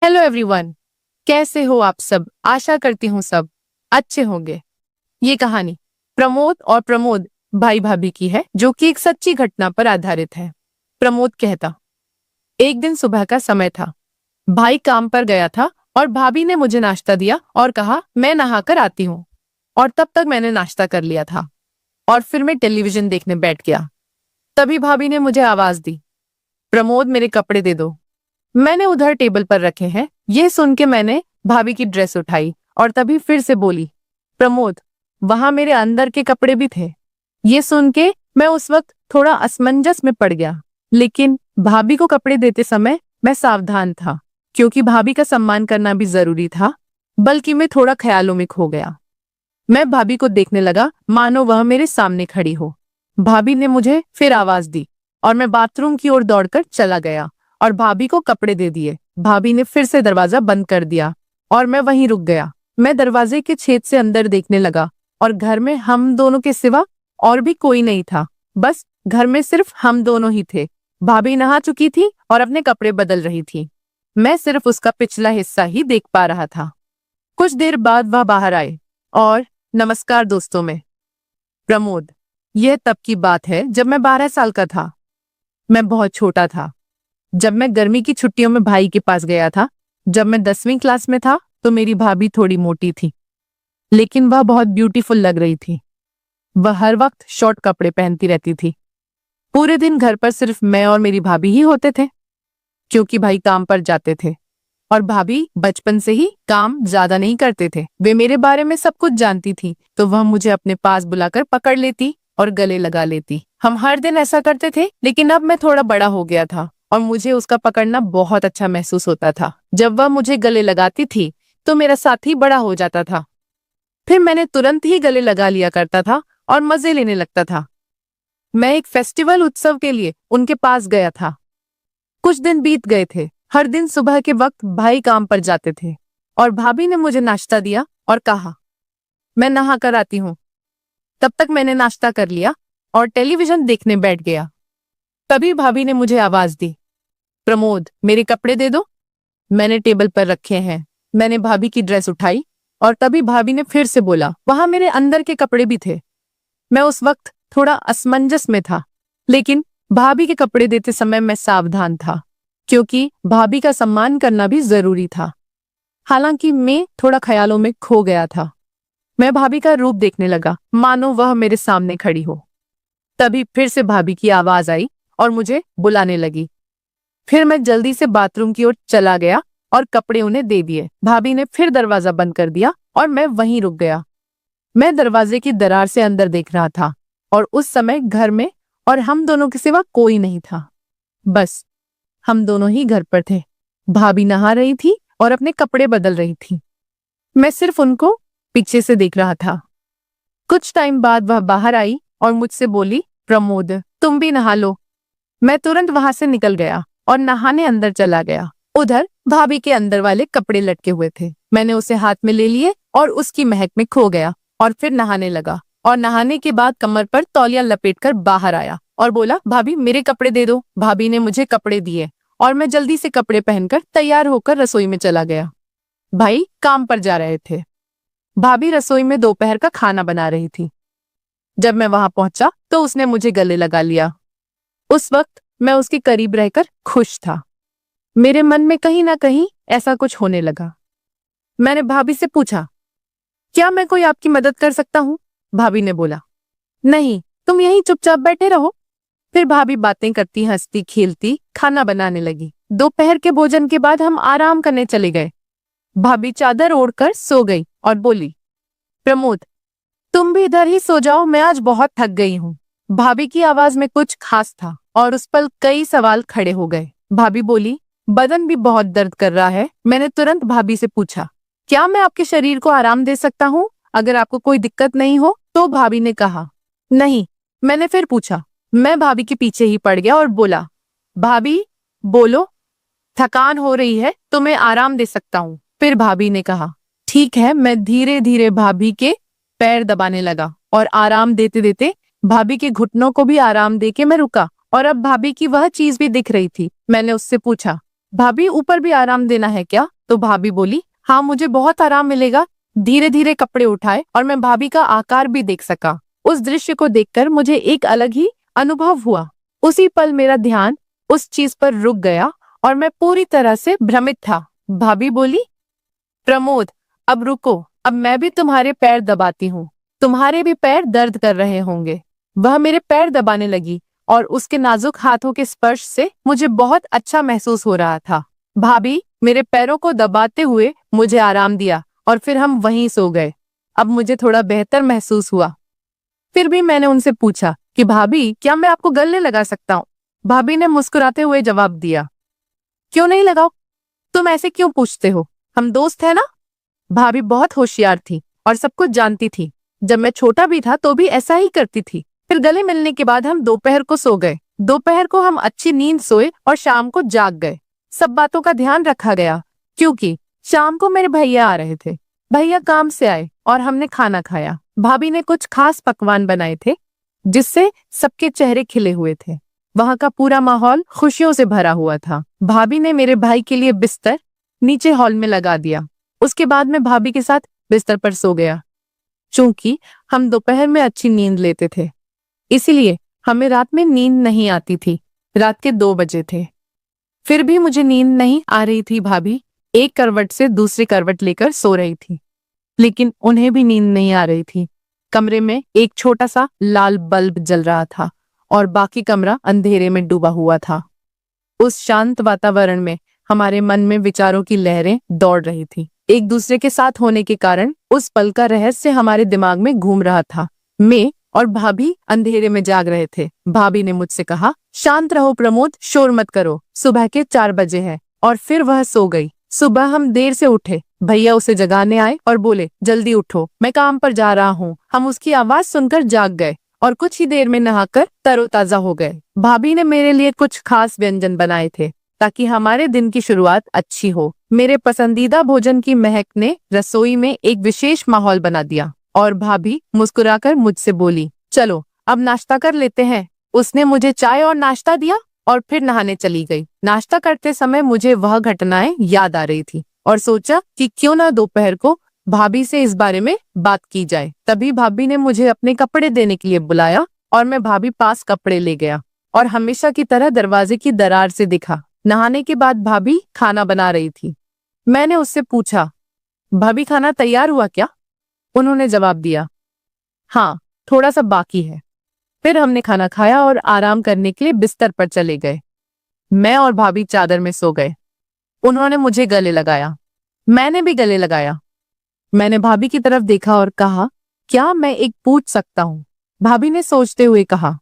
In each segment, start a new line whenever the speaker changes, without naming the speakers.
Hello everyone, कैसे हो आप सब। आशा करती हूँ सब अच्छे होंगे। ये कहानी प्रमोद और प्रमोद भाई भाभी की है, जो कि एक सच्ची घटना पर आधारित है। प्रमोद कहता, एक दिन सुबह का समय था। भाई काम पर गया था और भाभी ने मुझे नाश्ता दिया और कहा मैं नहाकर आती हूँ। और तब तक मैंने नाश्ता कर लिया था और फिर मैं टेलीविजन देखने बैठ गया। तभी भाभी ने मुझे आवाज दी, प्रमोद मेरे कपड़े दे दो, मैंने उधर टेबल पर रखे हैं। यह सुन के मैंने भाभी की ड्रेस उठाई और तभी फिर से बोली, प्रमोद वहां मेरे अंदर के कपड़े भी थे। ये सुन के मैं उस वक्त थोड़ा असमंजस में पड़ गया, लेकिन भाभी को कपड़े देते समय मैं सावधान था, क्योंकि भाभी का सम्मान करना भी जरूरी था। बल्कि मैं थोड़ा ख्यालों में खो गया। मैं भाभी को देखने लगा मानो वह मेरे सामने खड़ी हो। भाभी ने मुझे फिर आवाज दी और मैं बाथरूम की ओर दौड़कर चला गया और भाभी को कपड़े दे दिए। भाभी ने फिर से दरवाजा बंद कर दिया और मैं वहीं रुक गया। मैं दरवाजे के छेद से अंदर देखने लगा और घर में हम दोनों के सिवा और भी कोई नहीं था। बस घर में सिर्फ हम दोनों ही थे। भाभी नहा चुकी थी और अपने कपड़े बदल रही थी। मैं सिर्फ उसका पिछला हिस्सा ही देख पा रहा था। कुछ देर बाद वह बाहर आए और नमस्कार दोस्तों में। प्रमोद, यह तब की बात है जब मैं 12 साल का था। मैं बहुत छोटा था जब मैं गर्मी की छुट्टियों में भाई के पास गया था। जब मैं 10वीं क्लास में था तो मेरी भाभी थोड़ी मोटी थी, लेकिन वह बहुत ब्यूटीफुल लग रही थी। वह हर वक्त शॉर्ट कपड़े पहनती रहती थी। पूरे दिन घर पर सिर्फ मैं और मेरी भाभी ही होते थे, क्योंकि भाई काम पर जाते थे और भाभी बचपन से ही काम ज्यादा नहीं करते थे। वे मेरे बारे में सब कुछ जानती थी, तो वह मुझे अपने पास बुलाकर पकड़ लेती और गले लगा लेती। हम हर दिन ऐसा करते थे, लेकिन अब मैं थोड़ा बड़ा हो गया था और मुझे उसका पकड़ना बहुत अच्छा महसूस होता था। जब वह मुझे गले लगाती थी तो मेरा साथी बड़ा हो जाता था। फिर मैंने तुरंत ही गले लगा लिया करता था और मजे लेने लगता था। मैं एक फेस्टिवल उत्सव के लिए उनके पास गया था। कुछ दिन बीत गए थे। हर दिन सुबह के वक्त भाई काम पर जाते थे और भाभी ने मुझे नाश्ता दिया और कहा मैं नहा कर आती हूँ। तब तक मैंने नाश्ता कर लिया और टेलीविजन देखने बैठ गया। तभी भाभी ने मुझे आवाज दी, प्रमोद मेरे कपड़े दे दो, मैंने टेबल पर रखे हैं। मैंने भाभी की ड्रेस उठाई और तभी भाभी ने फिर से बोला, वहां मेरे अंदर के कपड़े भी थे। मैं उस वक्त थोड़ा असमंजस में था, लेकिन भाभी के कपड़े देते समय मैं सावधान था, क्योंकि भाभी का सम्मान करना भी जरूरी था। हालांकि मैं थोड़ा ख्यालों में खो गया था। मैं भाभी का रूप देखने लगा मानो वह मेरे सामने खड़ी हो। तभी फिर से भाभी की आवाज आई और मुझे बुलाने लगी। फिर मैं जल्दी से बाथरूम की ओर चला गया और कपड़े उन्हें दे दिए। भाभी ने फिर दरवाजा बंद कर दिया और मैं वहीं रुक गया। मैं दरवाजे की दरार से अंदर देख रहा था और उस समय घर में और हम दोनों के सिवा कोई नहीं था। बस हम दोनों ही घर पर थे। भाभी नहा रही थी और अपने कपड़े बदल रही थी। मैं सिर्फ उनको पीछे से देख रहा था। कुछ टाइम बाद वह बाहर आई और मुझसे बोली, प्रमोद तुम भी नहा लो। मैं तुरंत वहां से निकल गया और नहाने अंदर चला गया। उधर भाभी के अंदर वाले कपड़े लटके हुए थे। मैंने उसे हाथ में ले लिए और उसकी महक में खो गया और फिर नहाने लगा। और नहाने के बाद कमर पर तौलिया लपेटकर बाहर आया और बोला, भाभी मेरे कपड़े दे दो। भाभी ने मुझे कपड़े दिए और मैं जल्दी से कपड़े पहनकर तैयार होकर रसोई में चला गया। भाई काम पर जा रहे थे। भाभी रसोई में दोपहर का खाना बना रही थी। जब मैं वहां पहुंचा तो उसने मुझे गले लगा लिया। उस वक्त मैं उसके करीब रहकर खुश था। मेरे मन में कहीं ना कहीं ऐसा कुछ होने लगा। मैंने भाभी से पूछा, क्या मैं कोई आपकी मदद कर सकता हूँ? भाभी ने बोला, नहीं, तुम यहीं चुपचाप बैठे रहो। फिर भाभी बातें करती हंसती खेलती खाना बनाने लगी। दोपहर के भोजन के बाद हम आराम करने चले गए। भाभी चादर ओढ़कर सो गई और बोली, प्रमोद तुम भी इधर ही सो जाओ, मैं आज बहुत थक गई हूँ। भाभी की आवाज में कुछ खास था और उस पर कई सवाल खड़े हो गए। भाभी बोली, बदन भी बहुत दर्द कर रहा है। मैंने तुरंत भाभी से पूछा, क्या मैं आपके शरीर को आराम दे सकता हूँ अगर आपको कोई दिक्कत नहीं हो? तो भाभी ने कहा, नहीं। मैंने फिर पूछा। मैं भाभी के पीछे ही पड़ गया और बोला, भाभी बोलो, थकान हो रही है तो मैं आराम दे सकता हूँ। फिर भाभी ने कहा, ठीक है। मैं धीरे धीरे भाभी के पैर दबाने लगा और आराम देते देते भाभी के घुटनों को भी आराम देके मैं रुका और अब भाभी की वह चीज भी दिख रही थी। मैंने उससे पूछा, भाभी ऊपर भी आराम देना है क्या? तो भाभी बोली, हाँ मुझे बहुत आराम मिलेगा। धीरे धीरे कपड़े उठाए और मैं भाभी का आकार भी देख सका। उस दृश्य को देखकर मुझे एक अलग ही अनुभव हुआ। उसी पल मेरा ध्यान उस चीज पर रुक गया और मैं पूरी तरह से भ्रमित था। भाभी बोली, प्रमोद अब रुको, अब मैं भी तुम्हारे पैर दबाती हूँ, तुम्हारे भी पैर दर्द कर रहे होंगे। वह मेरे पैर दबाने लगी और उसके नाजुक हाथों के स्पर्श से मुझे बहुत अच्छा महसूस हो रहा था। भाभी मेरे पैरों को दबाते हुए मुझे आराम दिया और फिर हम वहीं सो गए। अब मुझे थोड़ा बेहतर महसूस हुआ। फिर भी मैंने उनसे पूछा कि भाभी क्या मैं आपको गले लगा सकता हूँ? भाभी ने मुस्कुराते हुए जवाब दिया, क्यों नहीं लगाओ? तुम ऐसे क्यों पूछते हो? हम दोस्त है ना? भाभी बहुत होशियार थी और सब कुछ जानती थी। जब मैं छोटा भी था तो भी ऐसा ही करती थी। फिर गले मिलने के बाद हम दोपहर को सो गए। दोपहर को हम अच्छी नींद सोए और शाम को जाग गए। सब बातों का ध्यान रखा गया क्योंकि शाम को मेरे भैया आ रहे थे। भैया काम से आए और हमने खाना खाया। भाभी ने कुछ खास पकवान बनाए थे जिससे सबके चेहरे खिले हुए थे। वहां का पूरा माहौल खुशियों से भरा हुआ था। भाभी ने मेरे भाई के लिए बिस्तर नीचे हॉल में लगा दिया। उसके बाद मैं भाभी के साथ बिस्तर पर सो गया। चूंकि हम दोपहर में अच्छी नींद लेते थे, इसीलिए हमें रात में नींद नहीं आती थी। रात के 2 बजे थे, फिर भी मुझे नींद नहीं आ रही थी। भाभी एक करवट से दूसरी करवट लेकर सो रही थी, लेकिन उन्हें भी नींद नहीं आ रही थी। कमरे में एक छोटा सा लाल बल्ब जल रहा था और बाकी कमरा अंधेरे में डूबा हुआ था। उस शांत वातावरण में हमारे मन में विचारों की लहरें दौड़ रही थी। एक दूसरे के साथ होने के कारण उस पल का रहस्य हमारे दिमाग में घूम रहा था। मैं और भाभी अंधेरे में जाग रहे थे। भाभी ने मुझसे कहा, शांत रहो प्रमोद, शोर मत करो, सुबह के 4 बजे है। और फिर वह सो गई। सुबह हम देर से उठे। भैया उसे जगाने आए और बोले, जल्दी उठो, मैं काम पर जा रहा हूँ। हम उसकी आवाज सुनकर जाग गए और कुछ ही देर में नहाकर तरोताजा हो गए। भाभी ने मेरे लिए कुछ खास व्यंजन बनाए थे ताकि हमारे दिन की शुरुआत अच्छी हो। मेरे पसंदीदा भोजन की महक ने रसोई में एक विशेष माहौल बना दिया और भाभी मुस्कुराकर मुझसे बोली, चलो अब नाश्ता कर लेते हैं। उसने मुझे चाय और नाश्ता दिया और फिर नहाने चली गई। नाश्ता करते समय मुझे वह घटनाएं याद आ रही थी और सोचा कि क्यों ना दोपहर को भाभी से इस बारे में बात की जाए। तभी भाभी ने मुझे अपने कपड़े देने के लिए बुलाया और मैं भाभी पास कपड़े ले गया और हमेशा की तरह दरवाजे की दरार से दिखा। नहाने के बाद भाभी खाना बना रही थी। मैंने उससे पूछा, भाभी खाना तैयार हुआ क्या? उन्होंने जवाब दिया, हाँ थोड़ा सा बाकी है। फिर हमने खाना खाया और आराम करने के लिए बिस्तर पर चले गए। मैं और भाभी चादर में सो गए। उन्होंने मुझे गले लगाया, मैंने भी गले लगाया। मैंने भाभी की तरफ देखा और कहा, क्या मैं एक पूछ सकता हूँ? भाभी ने सोचते हुए कहा,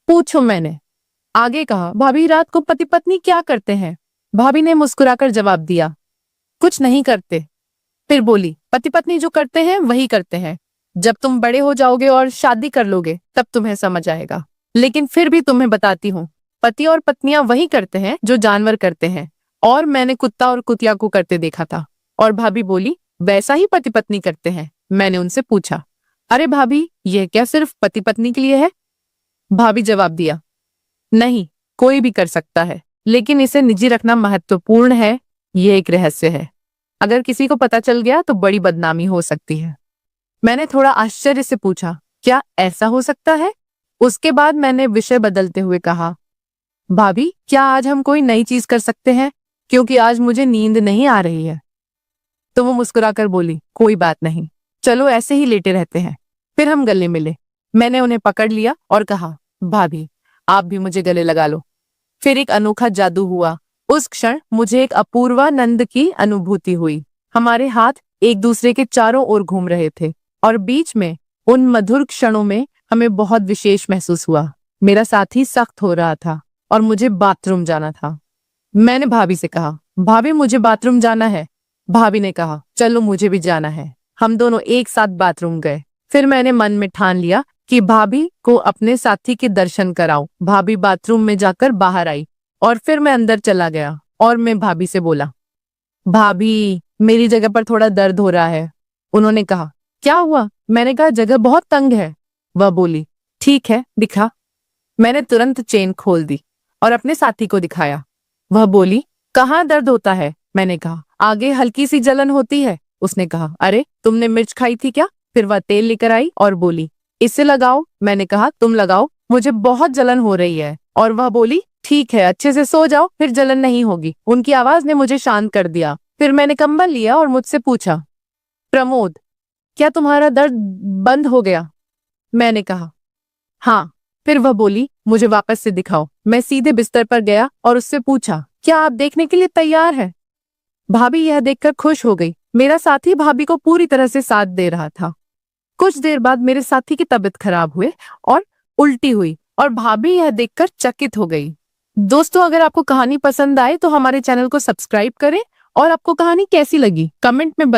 पूछो। मैंने आगे कहा, भाभी रात को पति पत्नी क्या करते हैं? भाभी ने मुस्कुराकर जवाब दिया, कुछ नहीं करते। फिर बोली, पति पत्नी जो करते हैं वही करते हैं। जब तुम बड़े हो जाओगे और शादी कर लोगे तब तुम्हें समझ आएगा। लेकिन फिर भी तुम्हें बताती हूँ, पति और पत्नियां वही करते हैं जो जानवर करते हैं। और मैंने कुत्ता और कुतिया को करते देखा था। और भाभी बोली, वैसा ही पति पत्नी करते हैं। मैंने उनसे पूछा, अरे भाभी यह क्या सिर्फ पति पत्नी के लिए है? भाभी जवाब दिया, नहीं, कोई भी कर सकता है, लेकिन इसे निजी रखना महत्वपूर्ण है। ये एक रहस्य है। अगर किसी को पता चल गया तो बड़ी बदनामी हो सकती है। मैंने थोड़ा आश्चर्य से पूछा, क्या ऐसा हो सकता है? उसके बाद मैंने विषय बदलते हुए कहा, भाभी क्या आज हम कोई नई चीज कर सकते हैं? क्योंकि आज मुझे नींद नहीं आ रही है। तो वो मुस्कुराकर बोली, कोई बात नहीं, चलो ऐसे ही लेटे रहते हैं। फिर हम गले मिले। मैंने उन्हें पकड़ लिया और कहा, भाभी आप भी मुझे गले लगा लो। फिर एक अनोखा जादू हुआ। उस क्षण मुझे एक अपूर्वानंद की अनुभूति हुई। हमारे हाथ एक दूसरे के चारों ओर घूम रहे थे और बीच में उन मधुर क्षणों में हमें बहुत विशेष महसूस हुआ। मेरा साथी सख्त हो रहा था और मुझे बाथरूम जाना था। मैंने भाभी से कहा, भाभी मुझे बाथरूम जाना है। भाभी ने कहा, चलो मुझे भी जाना है। हम दोनों एक साथ बाथरूम गए। फिर मैंने मन में ठान लिया कि भाभी को अपने साथी के दर्शन कराऊं। भाभी बाथरूम में जाकर बाहर आई और फिर मैं अंदर चला गया और मैं भाभी से बोला, भाभी मेरी जगह पर थोड़ा दर्द हो रहा है। उन्होंने कहा, क्या हुआ? मैंने कहा, जगह बहुत तंग है। वह बोली, ठीक है दिखा। मैंने तुरंत चेन खोल दी और अपने साथी को दिखाया। वह बोली, कहाँ दर्द होता है? मैंने कहा। आगे हल्की सी जलन होती है। उसने कहा, अरे तुमने मिर्च खाई थी क्या? फिर वह तेल लेकर आई और बोली, इसे लगाओ। मैंने कहा, तुम लगाओ, मुझे बहुत जलन हो रही है। और वह बोली, ठीक है, अच्छे से सो जाओ, फिर जलन नहीं होगी। उनकी आवाज ने मुझे शांत कर दिया। फिर मैंने कंबल लिया और मुझसे पूछा, प्रमोद, क्या तुम्हारा दर्द बंद हो गया? मैंने कहा, हाँ। फिर वह बोली, मुझे वापस से दिखाओ। मैं सीधे बिस्तर पर गया और उससे पूछा, क्या आप देखने के लिए तैयार है? भाभी यह देखकर खुश हो गई। मेरा साथी भाभी को पूरी तरह से साथ दे रहा था। कुछ देर बाद मेरे साथी की तबीयत खराब हुई और उल्टी हुई और भाभी यह देखकर चकित हो गई। दोस्तों, अगर आपको कहानी पसंद आए तो हमारे चैनल को सब्सक्राइब करें और आपको कहानी कैसी लगी कमेंट में